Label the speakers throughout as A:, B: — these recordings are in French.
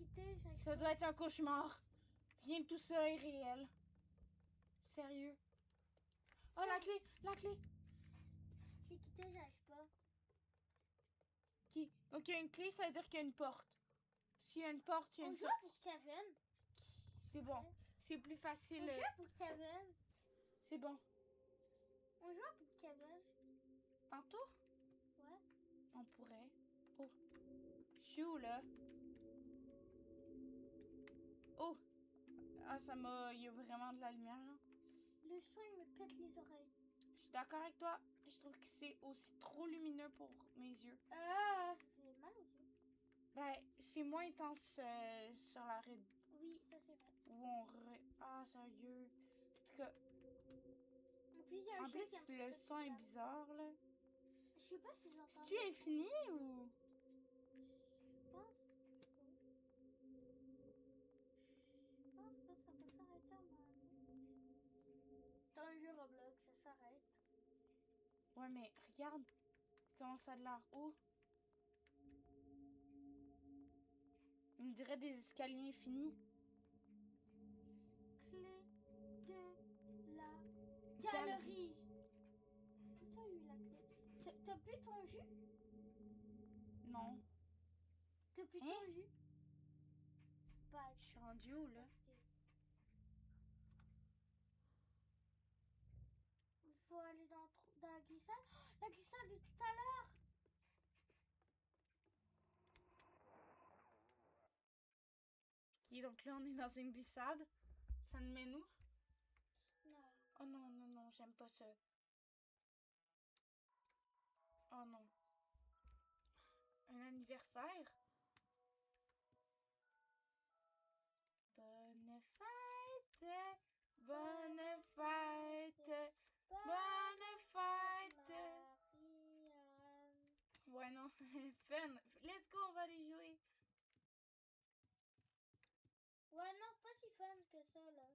A: quitté, j'arrive
B: Ça doit être un cauchemar. Rien de tout ça est réel. Sérieux. Oh, la clé! La clé!
A: J'ai quitté, j'arrive pas.
B: Ok, une clé, ça veut dire qu'il y a une porte. S'il y a une porte, il y a
A: On
B: une
A: joue pour
B: sortie.
A: Kevin.
B: C'est bon. C'est plus facile.
A: On joue pour Kevin.
B: C'est bon.
A: On joue pour Kevin.
B: Tantôt?
A: Ouais.
B: On pourrait. Oh. Je suis où, là? Oh! Ah, ça m'a... Il y a vraiment de la lumière, là.
A: Le son, il me pète les oreilles.
B: Je suis d'accord avec toi. Je trouve que c'est aussi trop lumineux pour mes yeux.
A: Ça fait mal aux yeux.
B: Ben, c'est moins intense sur la rue
A: Oui, ça c'est vrai.
B: où on... Ah, sérieux. En tout cas,
A: En plus, il y a un
B: en
A: chat qui
B: plus, le son est bizarre, là.
A: Je sais pas si j'entends.
B: C'est-tu infini ou...
A: Je pense que ça peut s'arrêter en moment. C'est un jeu Roblox, ça s'arrête.
B: Ouais, mais regarde comment ça a de l'air haut. On dirait des escaliers infinis.
A: Clé de la galerie. T'as eu la clé. T'as bu ton jus?
B: Non.
A: T'as bu
B: Hein?
A: ton jus? Bah,
B: Je suis rendue où, là?
A: Faut aller dans la glissade. Oh, la glissade de tout à l'heure.
B: Ok, donc là, on est dans une glissade. Ça nous mène où?
A: Non.
B: Oh non, non, non, j'aime pas ça. Oh non. Un anniversaire? Bonne fête! Bonne fête! Bonne fête!
A: Marianne.
B: Ouais, non. Fun. Let's go, on va aller jouer.
A: Ouais, non, c'est pas si fun que ça, là.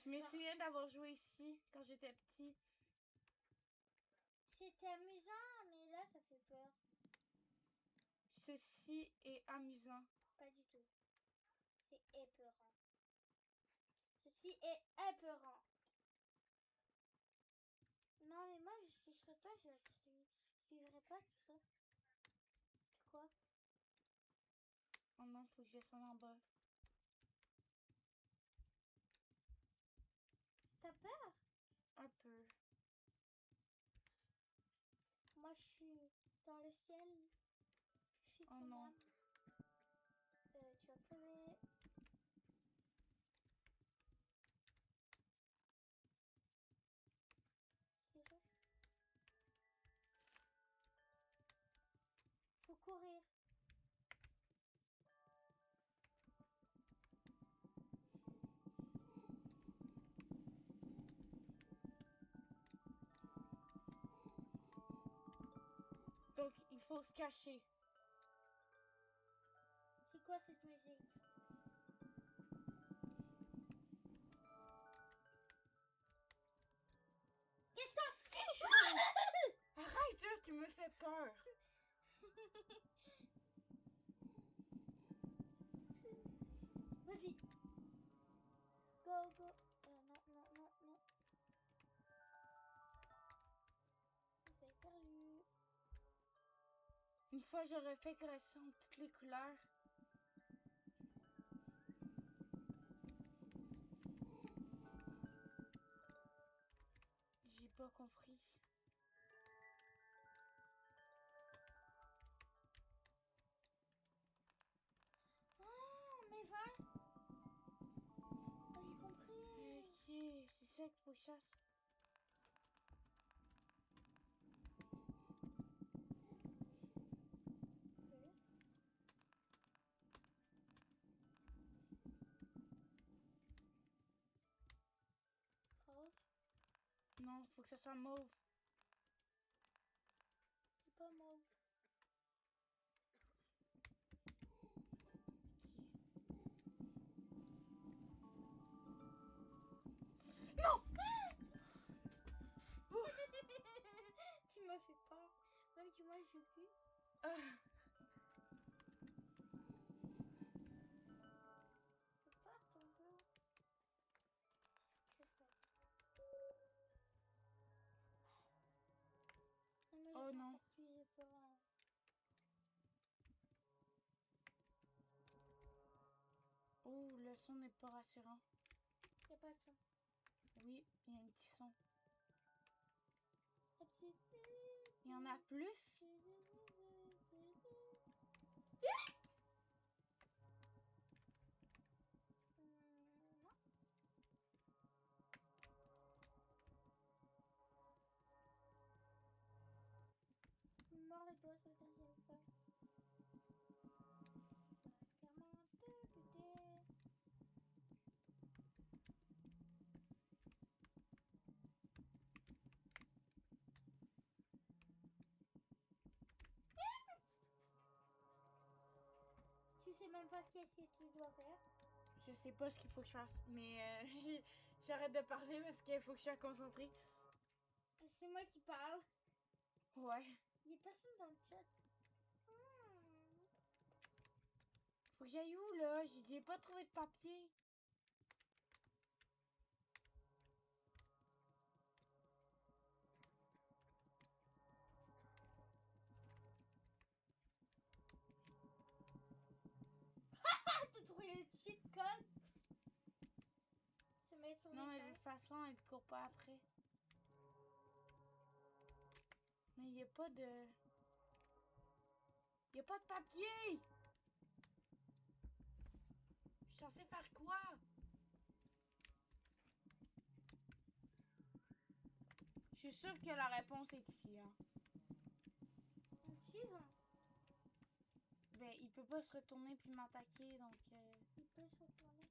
B: Je me souviens d'avoir joué ici quand j'étais petit.
A: C'était amusant, mais là, ça fait peur.
B: Ceci est amusant.
A: Pas du tout. C'est épeurant. Ceci est épeurant. Non, mais moi, si je serais toi, je suivrais pas tout ça. C'est quoi?
B: Oh non, faut que je descende en bas.
A: T'as peur?
B: Un peu.
A: Moi, je suis dans le ciel. Je suis ton
B: non.
A: âme. Tu vas crever. C'est ça. Faut courir.
B: Donc, il faut se cacher.
A: C'est quoi cette musique? Qu'est-ce que
B: Arrête, là, tu me fais peur.
A: Vas-y. Go, go. Non, non, non, non. J'ai perdu.
B: Une fois, j'aurais fait correction de toutes les couleurs. J'ai pas compris.
A: Oh, mais va. J'ai compris.
B: Ok, c'est ça qu'il faut que je chasse.
A: Rose.
B: Non, faut que ça soit mauve.
A: C'est pas mauve.
B: Non!
A: Tu m'as fait peur. Même que moi, j'ai vu.
B: Le son n'est pas rassurant.
A: Y a pas de son.
B: Oui, il y a un petit son.
A: La petite...
B: Il y en a plus?
A: Non. Mort les doigts sur le deuxième fois. Comment te lutter? Tu sais même pas qu'est-ce que tu dois faire.
B: Je sais pas ce qu'il faut que je fasse, mais j'arrête de parler parce qu'il faut que je sois concentrée.
A: C'est moi qui parle.
B: Ouais.
A: Il y a personne dans le chat.
B: Faut que j'aille où, là? J'ai pas trouvé de papier.
A: Ah, t'as trouvé le cheat code? Je mets sur
B: Non, mais de
A: l'écran.
B: toute façon, elle te court pas après. Mais il y a pas de... Il y a pas de papier! Je suis censée faire quoi? Je suis sûre que la réponse est ici, hein.
A: Suivant.
B: Ben, il peut pas se retourner puis m'attaquer, donc...
A: Il peut se retourner.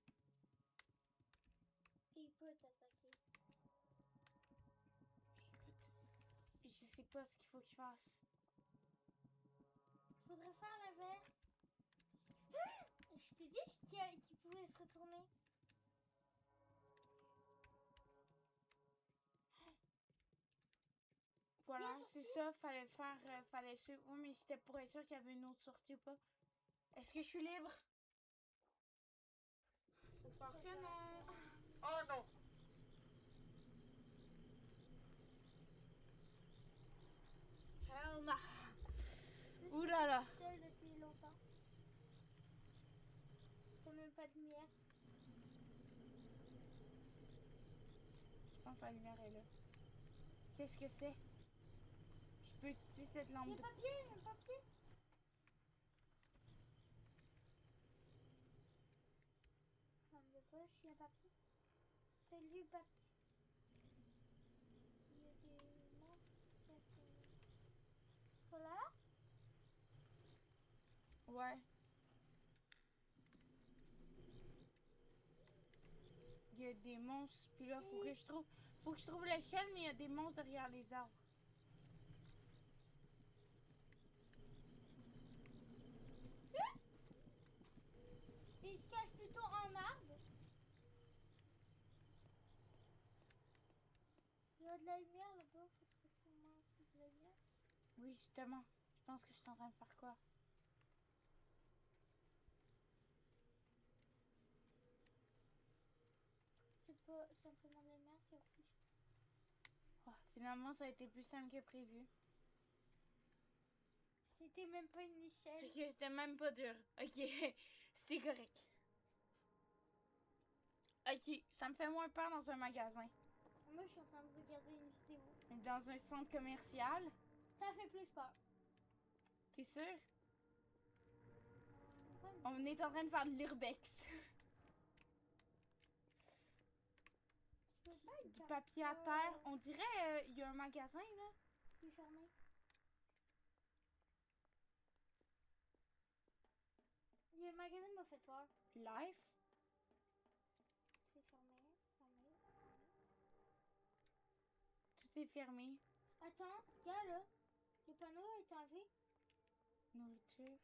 A: Et il peut t'attaquer.
B: Écoute, je sais pas ce qu'il faut que je fasse.
A: Faudrait faire l'inverse. Je t'ai dit qu'il pouvait se retourner.
B: Voilà,
A: Bien
B: c'est
A: sorti.
B: ça, fallait faire, fallait suivre. Oui, mais c'était pour être sûr qu'il y avait une autre sortie ou pas. Est-ce que je suis libre? Faut pas que non. Oh non! Hell no! Ouh là là!
A: Je suis seule depuis longtemps. T'as même pas de lumière.
B: Je pense que la lumière est là. Qu'est-ce que c'est? Je peux utiliser cette
A: Il y
B: lampe
A: a
B: de...
A: papier, il y a papier. Lampe de poche, il y a papier. T'as lu le papier? Il y a des lampes. Voilà.
B: Ouais. Il y a des monstres, puis là, faut que je trouve... Faut que je trouve l'échelle, mais il y a des monstres derrière les arbres.
A: Il se cache plutôt en arbre. Il y a de la lumière là-bas. Faut sûrement de la lumière.
B: Oui, justement. Je pense que je suis en train de faire quoi?
A: C'est pas simplement de la lumière, c'est rouge.
B: Oh, finalement, ça a été plus simple que prévu.
A: C'était même pas une échelle.
B: Ok, c'était même pas dur. Ok, c'est correct. Ok, ça me fait moins peur dans un magasin.
A: Moi, je suis en train de regarder une vidéo.
B: Mais dans un centre commercial,
A: Ça fait plus peur.
B: t'es sûr?
A: Ouais,
B: On est en train de faire de l'urbex.
A: mais je peux pas être
B: Du papier à terre. On dirait il y a un magasin, là.
A: Il est fermé. Le magasin m'a fait peur.
B: Life.
A: C'est fermé, fermé, fermé.
B: Tout est fermé.
A: Attends, regarde là. Le panneau est enlevé.
B: Nourriture.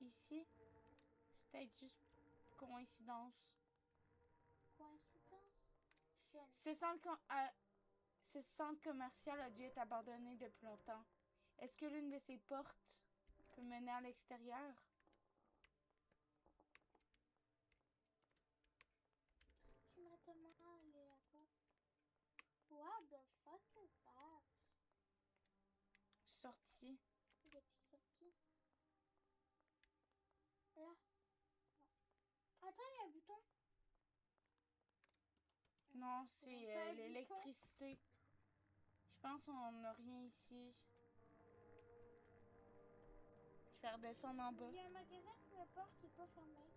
B: Ici. C'est peut-être juste coïncidence.
A: Coïncidence. Jeune.
B: Ce centre commercial a dû être abandonné depuis longtemps. Est-ce que l'une de ces portes peut mener à l'extérieur?
A: J'aimerais tellement aller là-bas. What the fuck is that?
B: Sortie.
A: Il est plus sorti. Là. Non. un bouton?
B: Non,
A: C'est
B: c'est
A: pas un bouton.
B: l'électricité. Je pense qu'on n'a rien ici. Je vais redescendre en bas.
A: Il y a un magasin qui me porte qui n'est pas fermé.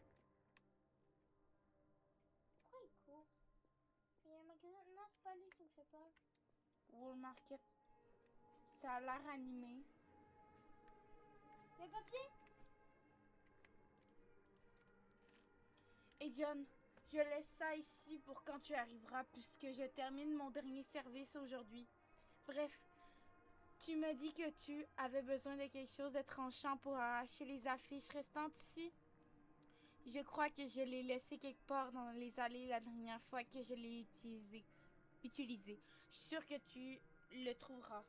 A: Pourquoi il court? Il y a un magasin. Non, c'est pas lui qui me fait peur.
B: Wool Market. Ça a l'air animé.
A: Il y a un papier?
B: Et John, je laisse ça ici pour quand tu arriveras puisque je termine mon dernier service aujourd'hui. Bref, tu me dis que tu avais besoin de quelque chose de tranchant pour arracher les affiches restantes ici. Je crois que je l'ai laissé quelque part dans les allées la dernière fois que je l'ai utilisé. Je suis sûre que tu le trouveras.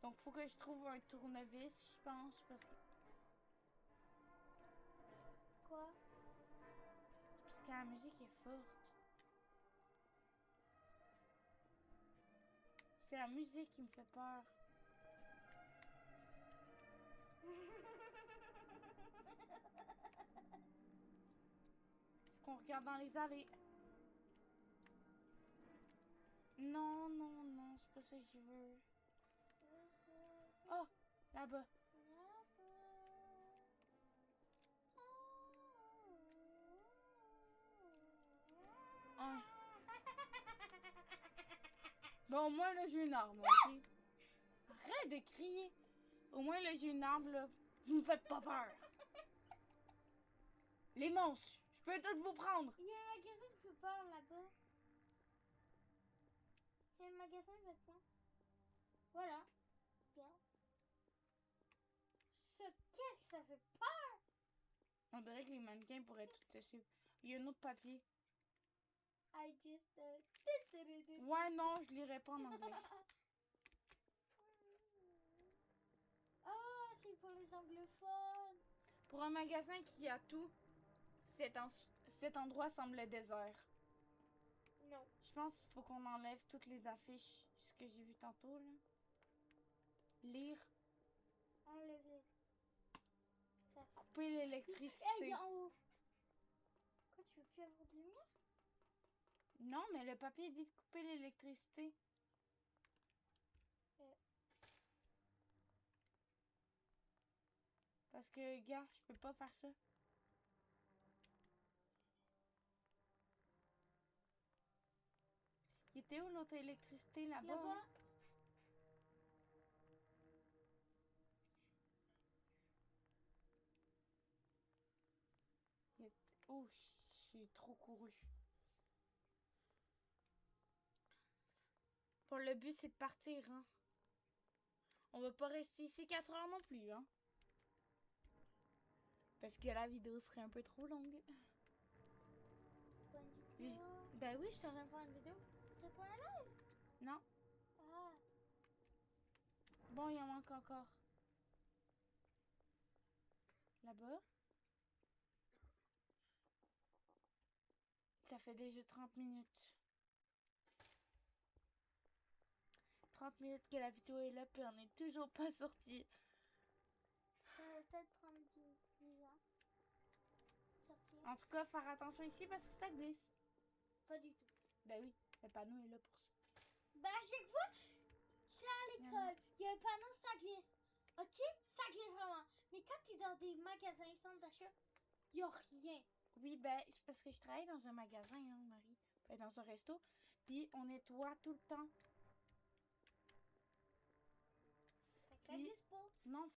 B: Donc, faut que je trouve un tournevis, je pense, parce
A: Quoi?
B: que la musique est forte. C'est la musique qui me fait peur. Faut qu'on regarde dans les allées. Non, non, non, c'est pas ça que je veux. Oh, là-bas. Un. Bon, au moins, là, j'ai une arme, ok? Arrête de crier. Au moins, là, j'ai une arme, là. Vous me faites pas peur. Les monstres, je peux tous vous prendre.
A: Il y a un magasin qui fait peur là-bas. C'est un magasin de vêtements. Voilà. Bien. Qu'est-ce que ça fait peur?
B: On dirait que les mannequins pourraient tout te suivre. Il y a un autre papier.
A: I just...
B: Ouais, non, je lirai pas en anglais.
A: Ah, c'est pour les anglophones.
B: Pour un magasin qui a tout, cet endroit semble désert.
A: Non.
B: Je pense qu'il faut qu'on enlève toutes les affiches, ce que j'ai vu tantôt, là. Lire,
A: Enlevez. Ça fait...
B: couper l'électricité.
A: Hey, en haut. Quoi, tu veux plus avoir de lumière?
B: Non, mais le papier dit de couper l'électricité. Parce que, gars, je peux pas faire ça. Il était où l'autre électricité là-bas?
A: Là-bas.
B: Hein? Oh, j'ai trop couru. Pour le but, c'est de partir, hein. On va pas rester ici 4 heures non plus, hein. Parce que la vidéo serait un peu trop longue.
A: C'est pas une vidéo.
B: Ben oui, je suis en train de faire une vidéo.
A: C'est pas un live?
B: Non.
A: Ah.
B: Bon, il en manque encore. Là-bas. Ça fait déjà 30 minutes. 30 minutes que la vidéo est là, puis on n'est toujours pas sorti.
A: Ça va peut-être prendre 10 ans. Sortir.
B: En tout cas, faire attention ici parce que ça glisse.
A: Pas du tout.
B: Ben oui, le panneau est là pour ça.
A: Ben à chaque fois, tu es à l'école, il y a un panneau, ça glisse. Ok? Ça glisse vraiment. Mais quand tu es dans des magasins, centres d'achat, il n'y a rien.
B: Oui, ben, c'est parce que je travaille dans un magasin, hein, Marie. Ben, dans un resto. Puis on nettoie tout le temps.
A: Ça glisse pas.
B: Non,